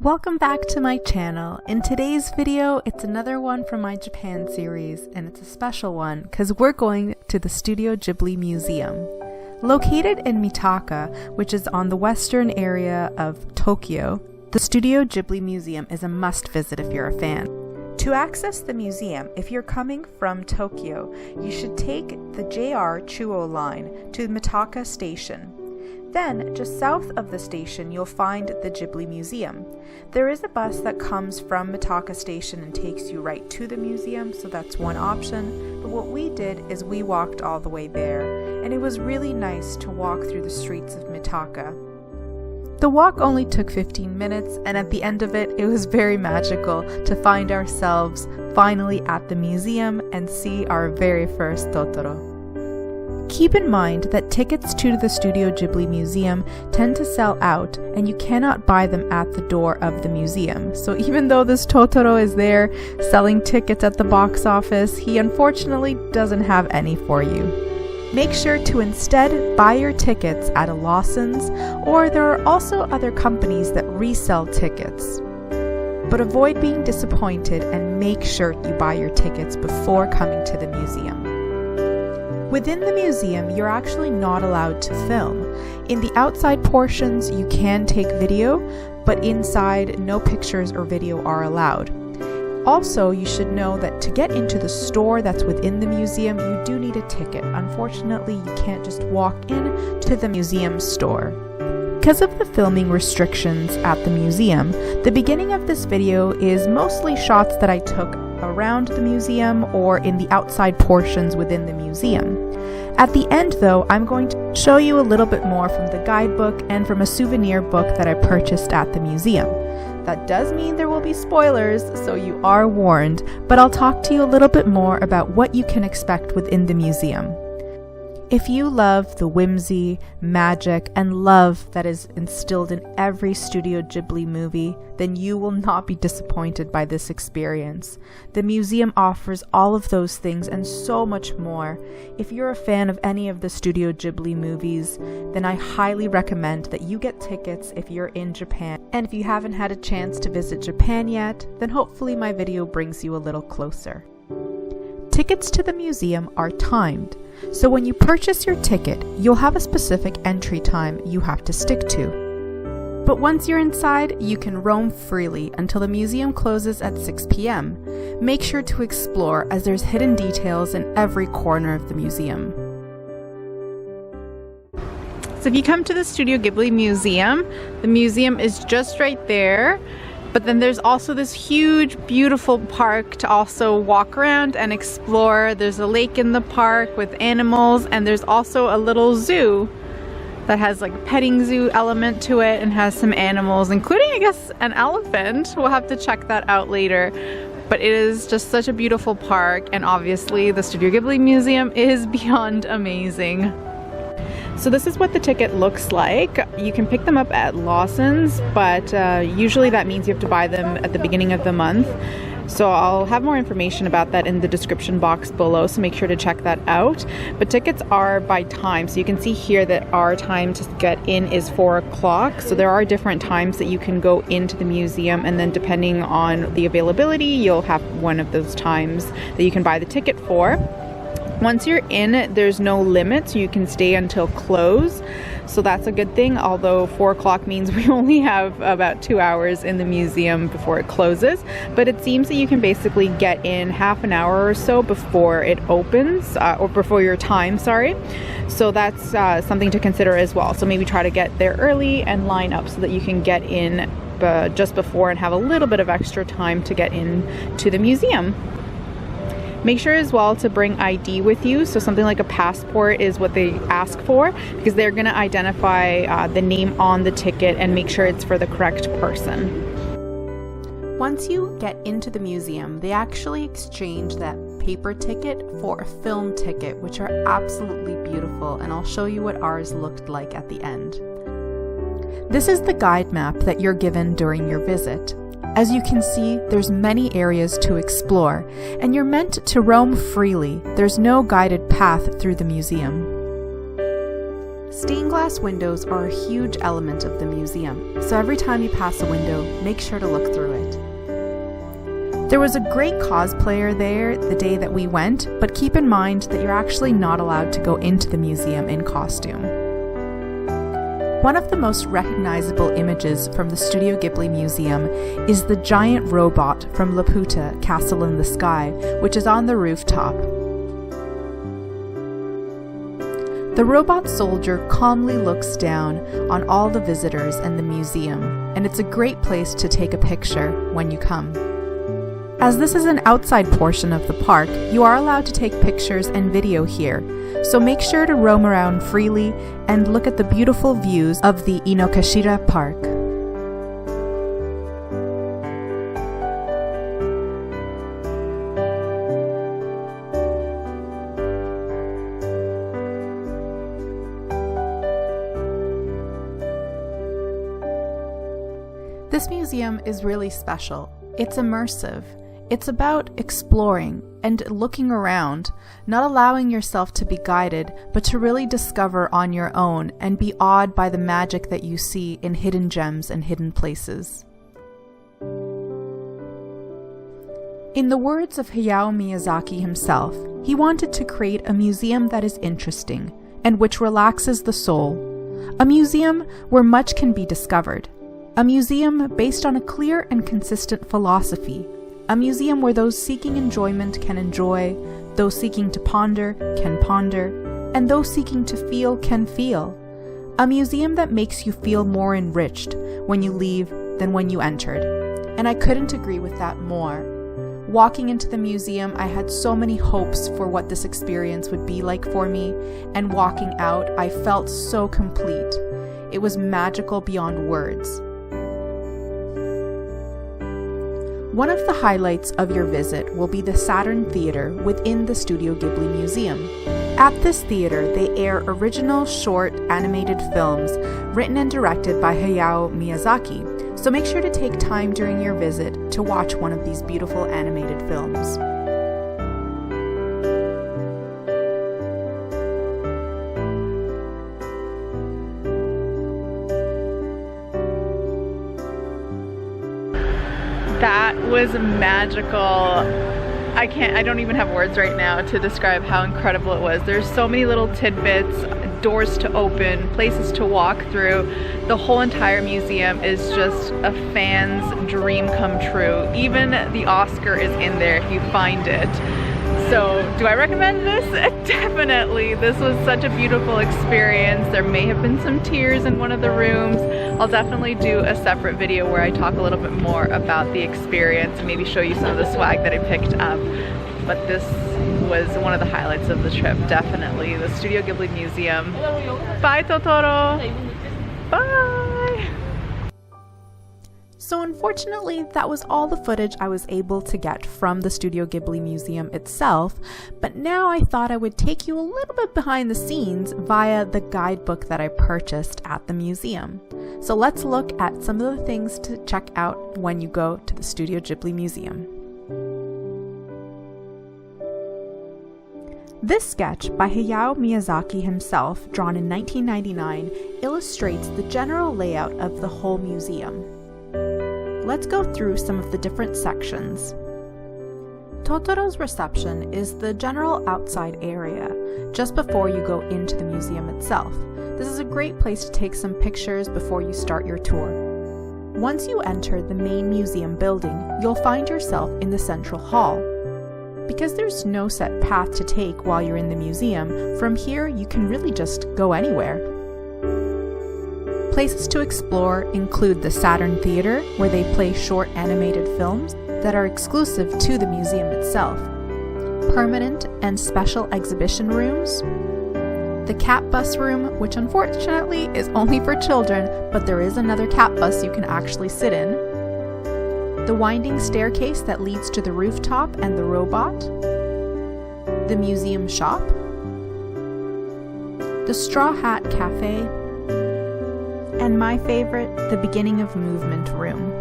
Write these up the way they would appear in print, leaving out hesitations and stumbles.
Welcome back to my channel. In today's video, it's another one from my Japan series, and it's a special one because we're going to the Studio Ghibli Museum. Located in Mitaka, which is on the western area of Tokyo, the Studio Ghibli Museum is a must visit if you're a fan. To access the museum, if you're coming from Tokyo, you should take the JR Chuo line to Mitaka Station. Then, just south of the station, you'll find the Ghibli Museum. There is a bus that comes from Mitaka Station and takes you right to the museum, so that's one option. But what we did is we walked all the way there, and it was really nice to walk through the streets of Mitaka. The walk only took 15 minutes, and at the end of it, it was very magical to find ourselves finally at the museum and see our very first Totoro. Keep in mind that tickets to the Studio Ghibli Museum tend to sell out, and you cannot buy them at the door of the museum. So even though this Totoro is there selling tickets at the box office, he unfortunately doesn't have any for you. Make sure to instead buy your tickets at a Lawson's, or there are also other companies that resell tickets. But avoid being disappointed and make sure you buy your tickets before coming to the museum. Within the museum, you're actually not allowed to film. In the outside portions, you can take video, but inside, no pictures or video are allowed. Also, you should know that to get into the store that's within the museum, you do need a ticket. Unfortunately, you can't just walk in to the museum store. Because of the filming restrictions at the museum, the beginning of this video is mostly shots that I took around the museum or in the outside portions within the museum. At the end though, I'm going to show you a little bit more from the guidebook and from a souvenir book that I purchased at the museum. That does mean there will be spoilers, so you are warned, but I'll talk to you a little bit more about what you can expect within the museum. If you love the whimsy, magic, and love that is instilled in every Studio Ghibli movie, then you will not be disappointed by this experience. The museum offers all of those things and so much more. If you're a fan of any of the Studio Ghibli movies, then I highly recommend that you get tickets if you're in Japan. And if you haven't had a chance to visit Japan yet, then hopefully my video brings you a little closer. Tickets to the museum are timed. So when you purchase your ticket, you'll have a specific entry time you have to stick to. But once you're inside, you can roam freely until the museum closes at 6 p.m. Make sure to explore, as there's hidden details in every corner of the museum. So if you come to the Studio Ghibli Museum, the museum is just right there. But then there's also this huge, beautiful park to also walk around and explore. There's a lake in the park with animals, and there's also a little zoo that has like a petting zoo element to it and has some animals, including, I guess, an elephant. We'll have to check that out later. But it is just such a beautiful park, and obviously the Studio Ghibli Museum is beyond amazing. So this is what the ticket looks like. You can pick them up at Lawson's, but usually that means you have to buy them at the beginning of the month. So I'll have more information about that in the description box below, so make sure to check that out. But tickets are by time, so you can see here that our time to get in is 4 o'clock. So there are different times that you can go into the museum, and then depending on the availability, you'll have one of those times that you can buy the ticket for. Once you're in, there's no limit, so you can stay until close. So that's a good thing, although 4 o'clock means we only have about 2 hours in the museum before it closes. But it seems that you can basically get in half an hour or so before it opens, or before your time, sorry. So that's something to consider as well. So maybe try to get there early and line up so that you can get in just before and have a little bit of extra time to get in to the museum. Make sure as well to bring ID with you, so something like a passport is what they ask for, because they're going to identify the name on the ticket and make sure it's for the correct person. Once you get into the museum, they actually exchange that paper ticket for a film ticket, which are absolutely beautiful, and I'll show you what ours looked like at the end. This is the guide map that you're given during your visit. As you can see, there's many areas to explore, and you're meant to roam freely. There's no guided path through the museum. Stained glass windows are a huge element of the museum, so every time you pass a window, make sure to look through it. There was a great cosplayer there the day that we went, but keep in mind that you're actually not allowed to go into the museum in costume. One of the most recognizable images from the Studio Ghibli Museum is the giant robot from Laputa, Castle in the Sky, which is on the rooftop. The robot soldier calmly looks down on all the visitors and the museum, and it's a great place to take a picture when you come. As this is an outside portion of the park, you are allowed to take pictures and video here, so make sure to roam around freely and look at the beautiful views of the Inokashira Park. This museum is really special. It's immersive. It's about exploring and looking around, not allowing yourself to be guided, but to really discover on your own and be awed by the magic that you see in hidden gems and hidden places. In the words of Hayao Miyazaki himself, he wanted to create a museum that is interesting and which relaxes the soul. A museum where much can be discovered. A museum based on a clear and consistent philosophy. A museum where those seeking enjoyment can enjoy, those seeking to ponder can ponder, and those seeking to feel can feel. A museum that makes you feel more enriched when you leave than when you entered. And I couldn't agree with that more. Walking into the museum, I had so many hopes for what this experience would be like for me, and walking out, I felt so complete. It was magical beyond words. One of the highlights of your visit will be the Saturn Theater within the Studio Ghibli Museum. At this theater, they air original short animated films written and directed by Hayao Miyazaki, so make sure to take time during your visit to watch one of these beautiful animated films. That was magical. I don't even have words right now to describe how incredible it was. There's so many little tidbits, doors to open, places to walk through. The whole entire museum is just a fan's dream come true. Even the Oscar is in there if you find it. So, do I recommend this? Definitely. This was such a beautiful experience. There may have been some tears in one of the rooms. I'll definitely do a separate video where I talk a little bit more about the experience and maybe show you some of the swag that I picked up. But this was one of the highlights of the trip, definitely. The Studio Ghibli Museum. Bye, Totoro! Bye! So unfortunately, that was all the footage I was able to get from the Studio Ghibli Museum itself, but now I thought I would take you a little bit behind the scenes via the guidebook that I purchased at the museum. So let's look at some of the things to check out when you go to the Studio Ghibli Museum. This sketch by Hayao Miyazaki himself, drawn in 1999, illustrates the general layout of the whole museum. Let's go through some of the different sections. Totoro's reception is the general outside area, just before you go into the museum itself. This is a great place to take some pictures before you start your tour. Once you enter the main museum building, you'll find yourself in the central hall. Because there's no set path to take while you're in the museum, from here you can really just go anywhere. Places to explore include the Saturn Theater, where they play short animated films that are exclusive to the museum itself, permanent and special exhibition rooms, the cat bus room, which unfortunately is only for children, but there is another cat bus you can actually sit in, the winding staircase that leads to the rooftop and the robot, the museum shop, the Straw Hat Cafe, and my favorite, the beginning of movement room.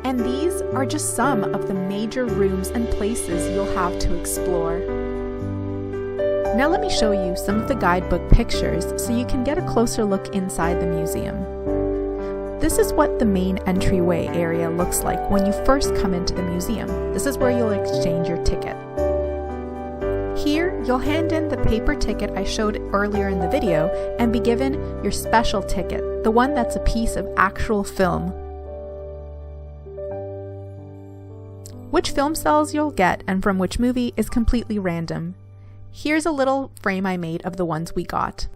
And these are just some of the major rooms and places you'll have to explore. Now let me show you some of the guidebook pictures so you can get a closer look inside the museum. This is what the main entryway area looks like when you first come into the museum. This is where you'll exchange your ticket. Here, you'll hand in the paper ticket I showed earlier in the video and be given your special ticket, the one that's a piece of actual film. Which film cells you'll get and from which movie is completely random. Here's a little frame I made of the ones we got.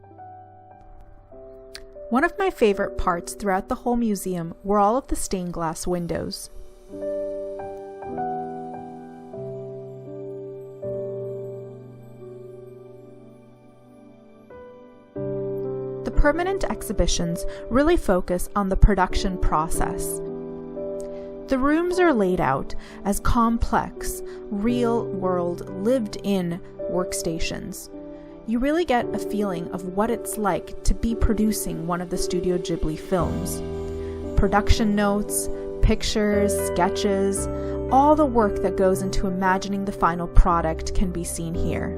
One of my favorite parts throughout the whole museum were all of the stained glass windows. The permanent exhibitions really focus on the production process. The rooms are laid out as complex, real-world, lived-in workstations. You really get a feeling of what it's like to be producing one of the Studio Ghibli films. Production notes, pictures, sketches, all the work that goes into imagining the final product can be seen here.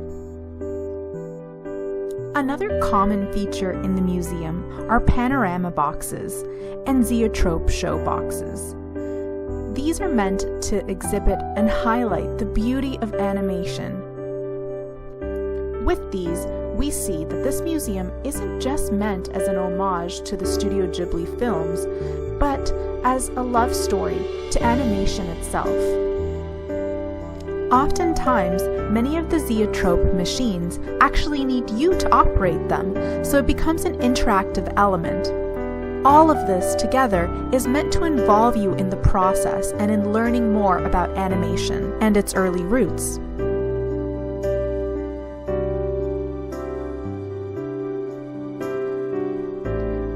Another common feature in the museum are panorama boxes and zoetrope show boxes. These are meant to exhibit and highlight the beauty of animation. With these, we see that this museum isn't just meant as an homage to the Studio Ghibli films, but as a love story to animation itself. Oftentimes, many of the zoetrope machines actually need you to operate them, so it becomes an interactive element. All of this together is meant to involve you in the process and in learning more about animation and its early roots.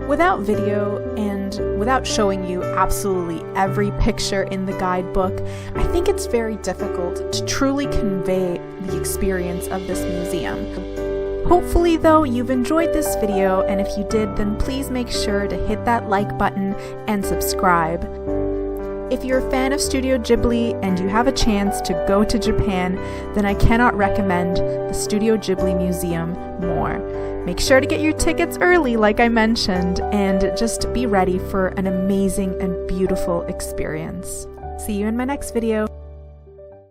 Without video and without showing you absolutely every picture in the guidebook, I think it's very difficult to truly convey the experience of this museum. Hopefully though, you've enjoyed this video, and if you did, then please make sure to hit that like button and subscribe. If you're a fan of Studio Ghibli and you have a chance to go to Japan, then I cannot recommend the Studio Ghibli Museum more. Make sure to get your tickets early, like I mentioned, and just be ready for an amazing and beautiful experience. See you in my next video.